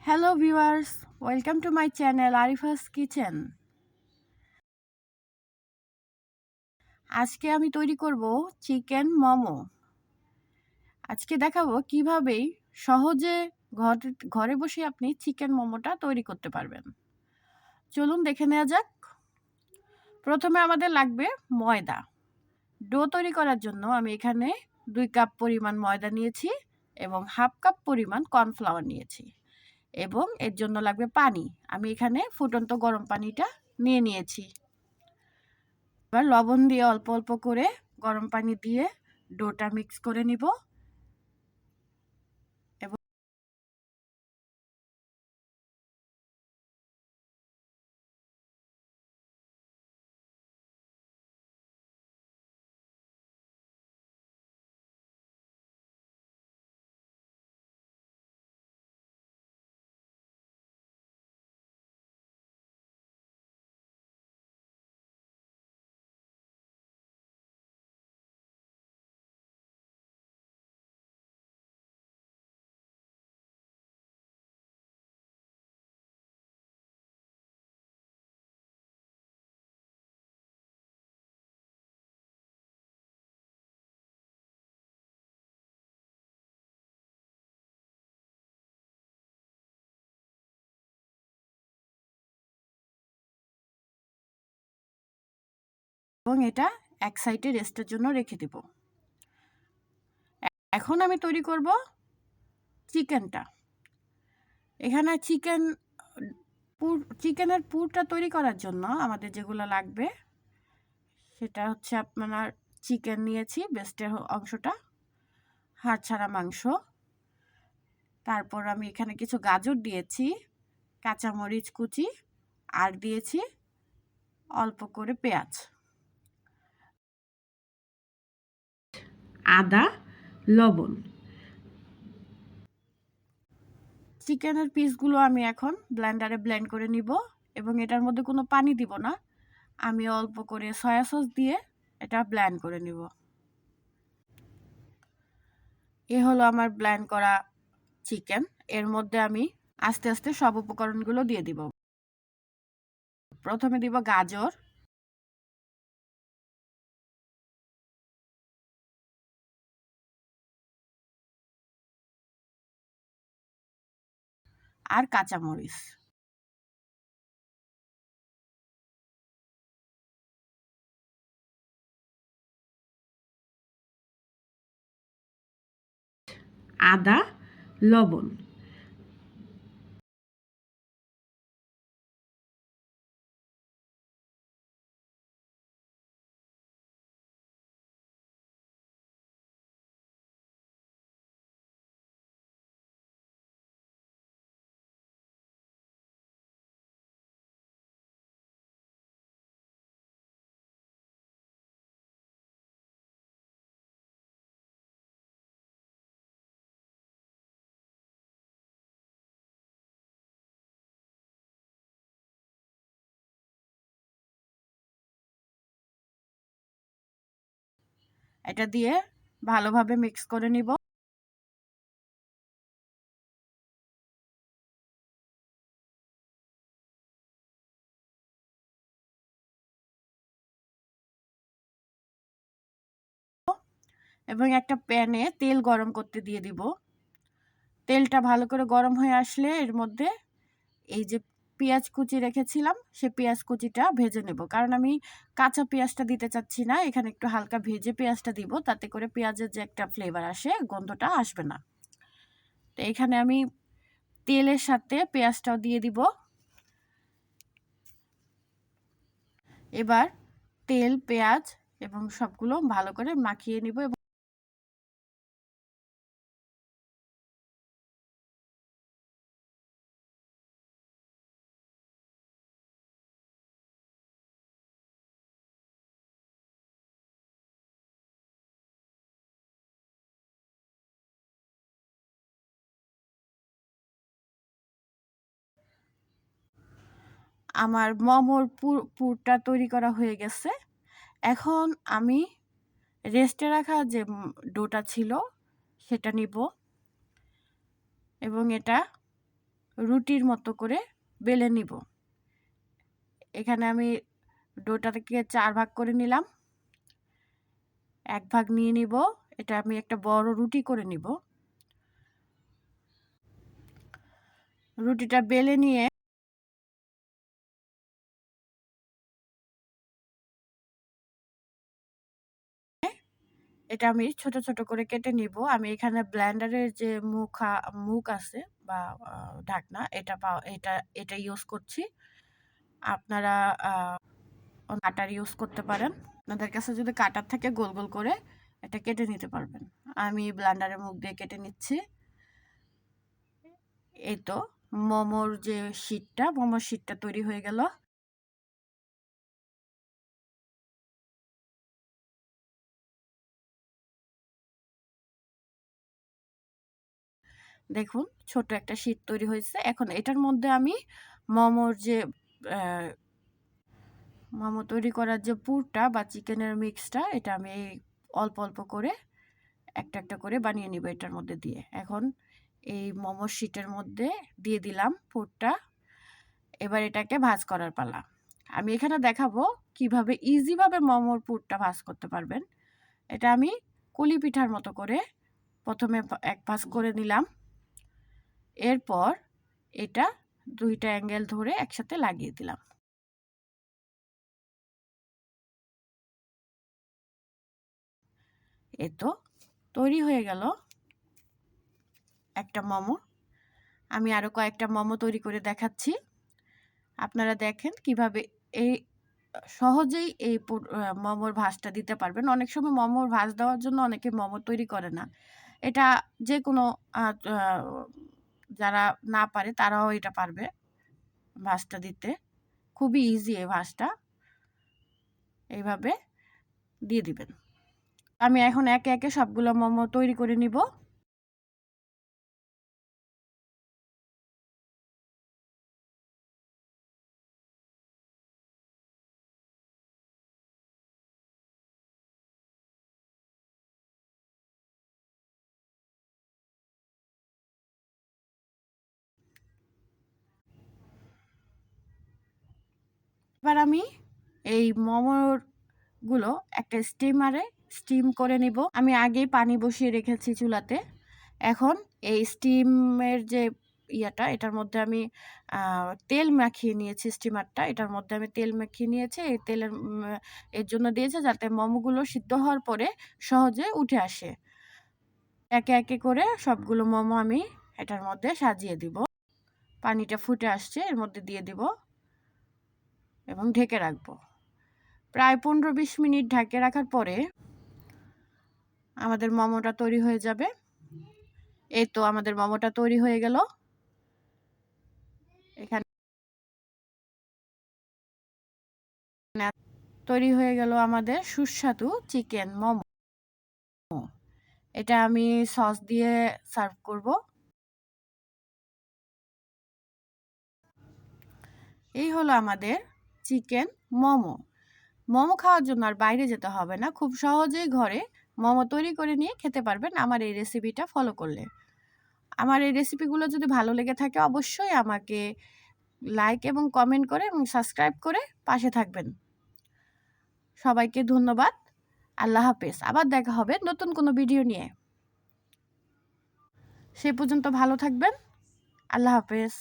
Hello viewers, welcome to my channel Arifa's kitchen. আজকে আমি তৈরি করব চিকেন মোমো। আজকে দেখাবো কিভাবে সহজে ঘরে বসে আপনি চিকেন মোমোটা তৈরি করতে পারবেন। চলুন দেখে নেওয়া যাক। প্রথমে আমাদের লাগবে ময়দা। ডো তৈরি করার জন্য আমি এখানে 2 কাপ পরিমাণ ময়দা নিয়েছি এবং হাফ কাপ পরিমাণ কর্নফ্লাওয়ার নিয়েছি এবং এর জন্য লাগবে পানি। আমি এখানে ফুটন্ত গরম পানিটা নিয়েছি। এবার লবণ দিয়ে অল্প অল্প করে গরম পানি দিয়ে ডোটা মিক্স করে নিব এবং এটা এক সাইডে রেস্টের জন্য রেখে দিব। এখন আমি তৈরি করব চিকেনটা। এখানে চিকেনের পুরটা তৈরি করার জন্য আমাদের যেগুলো লাগবে সেটা হচ্ছে আপনার চিকেন নিয়েছি, ব্রেস্টের অংশটা, হাড় ছাড়া মাংস। তারপর আমি এখানে কিছু গাজর দিয়েছি, কাঁচামরিচ কুচি, আর দিয়েছি অল্প করে পেঁয়াজ, আদা, লবণ। চিকেনের পিসগুলো আমি এখন ব্লেন্ডারে ব্লেন্ড করে নিব এবং এটার মধ্যে কোনো পানি দিব না। আমি অল্প করে সয়া সস দিয়ে এটা ব্লেন্ড করে নিব। এ হলো আমার ব্লেন্ড করা চিকেন। এর মধ্যে আমি আস্তে আস্তে সব উপকরণগুলো দিয়ে দিব। প্রথমে দিব গাজর, আর কাঁচামরিচ। আদা, লবণ। এটা দিয়ে ভালোভাবে মিক্স করে নিব। এবং একটা প্যানে তেল গরম করতে দিয়ে দিব। তেলটা ভালো করে গরম হয়ে আসলে এর মধ্যে এই যে পেঁয়াজ কুচি রেখেছিলাম সে পেঁয়াজ কুচিটা ভেজে নেব, কারণ আমি কাঁচা পেঁয়াজটা দিতে চাচ্ছি না। এখানে একটু হালকা ভেজে পেঁয়াজটা দিব, তাতে করে পেঁয়াজের যে একটা ফ্লেভার আসে, গন্ধটা আসবে না। তো এখানে আমি তেলের সাথে পেঁয়াজটাও দিয়ে দিব। এবার তেল, পেঁয়াজ এবং সবগুলো ভালো করে মাখিয়ে নিব এবং আমার মোমোর পুরটা তৈরি করা হয়ে গেছে। এখন আমি রেস্টে রাখা যে ডোটা ছিল সেটা নিব এবং এটা রুটির মতো করে বেলে নিব। এখানে আমি ডোটাকে 4 ভাগ করে নিলাম। 1 ভাগ নিয়ে নিব, এটা আমি একটা বড় রুটি করে নিব। রুটিটা বেলে নিয়ে এটা আমি ছোট ছোট করে কেটে নিব। আমি এখানে ব্লেন্ডারের যে মুখ আছে বা ঢাকনা, এটা ইউজ করছি। আপনারা কাটার ইউজ করতে পারেন। আপনাদের কাছে যদি কাটার থাকে গোল গোল করে এটা কেটে নিতে পারবেন। আমি ব্লেন্ডারের মুখ দিয়ে কেটে নিচ্ছি। এই তো মোমোর শিটটা তৈরি হয়ে গেল। দেখুন ছোট একটা শিট তৈরি হয়েছে। এখন এটার মধ্যে আমি মোমোর যে মোমো তৈরি করার যে পুরটা বা চিকেনের মিক্সটা, এটা আমি অল্প অল্প করে একটা একটা করে বানিয়ে নিব এটার মধ্যে দিয়ে। এখন এই মোমোর শিটের মধ্যে দিয়ে দিলাম পুরটা। এবার এটাকে ভাঁজ করার পালা। আমি এখানে দেখাবো কিভাবে ইজিভাবে মোমোর পুরটা ভাঁজ করতে পারবেন। এটা আমি কুলি পিঠার মতো করে প্রথমে এক ভাঁজ করে নিলাম। এরপর এটা 2টা অ্যাঙ্গেল ধরে একসাথে লাগিয়ে দিলাম। এই তো তৈরি হয়ে গেল একটা মোমো। আমি আরো কয়েকটা মোমো তৈরি করে দেখাচ্ছি। আপনারা দেখেন কিভাবে এই সহজেই এই মোমোর ভাঁজটা দিতে পারবেন। অনেক সময় মোমোর ভাঁজ দেওয়ার জন্য অনেকে মোমো তৈরি করে না। এটা যে কোনো যারা না পারে তারাও এটা পারবে ভাঁজটা দিতে। খুবই ইজি এই ভাঁজটা। এইভাবে দিয়ে দিবেন। আমি এখন একে একে সবগুলো মোমো তৈরি করে নিব। এবার আমি এই মোমোগুলো একটা স্টিমারে স্টিম করে নিব। আমি আগেই পানি বসিয়ে রেখেছি চুলাতে। এখন এই স্টিমের যে এটার মধ্যে আমি তেল মাখিয়ে নিয়েছি। স্টিমারটা এটার মধ্যে আমি তেল মাখিয়ে নিয়েছি। এই তেলের এর জন্য দিয়েছে যাতে মোমোগুলো সিদ্ধ হওয়ার পরে সহজে উঠে আসে। একে একে করে সবগুলো মোমো আমি এটার মধ্যে সাজিয়ে দিব। পানিটা ফুটে আসছে, এর মধ্যে দিয়ে দিব এবং ঢেকে রাখবো। প্রায় 15-20 মিনিট ঢেকে রাখার পরে আমাদের মোমোটা তৈরি হয়ে যাবে। এই তো আমাদের মোমোটা তৈরি হয়ে গেল। এখানে তৈরি হয়ে গেল আমাদের সুস্বাদু চিকেন মোমো। এটা আমি সস দিয়ে সার্ভ করব। এই হলো আমাদের চিকেন মোমো। মোমো খাওয়ার জন্য আর বাইরে যেতে হবে না। খুব সহজেই ঘরে মোমো তৈরি করে নিয়ে খেতে পারবেন আমার এই রেসিপিটা ফলো করলে। আমার এই রেসিপিগুলো যদি ভালো লেগে থাকে অবশ্যই আমাকে লাইক এবং কমেন্ট করে এবং সাবস্ক্রাইব করে পাশে থাকবেন। সবাইকে ধন্যবাদ। আল্লাহ হাফেজ। আবার দেখা হবে নতুন কোনো ভিডিও নিয়ে। সে পর্যন্ত ভালো থাকবেন। আল্লাহ হাফেজ।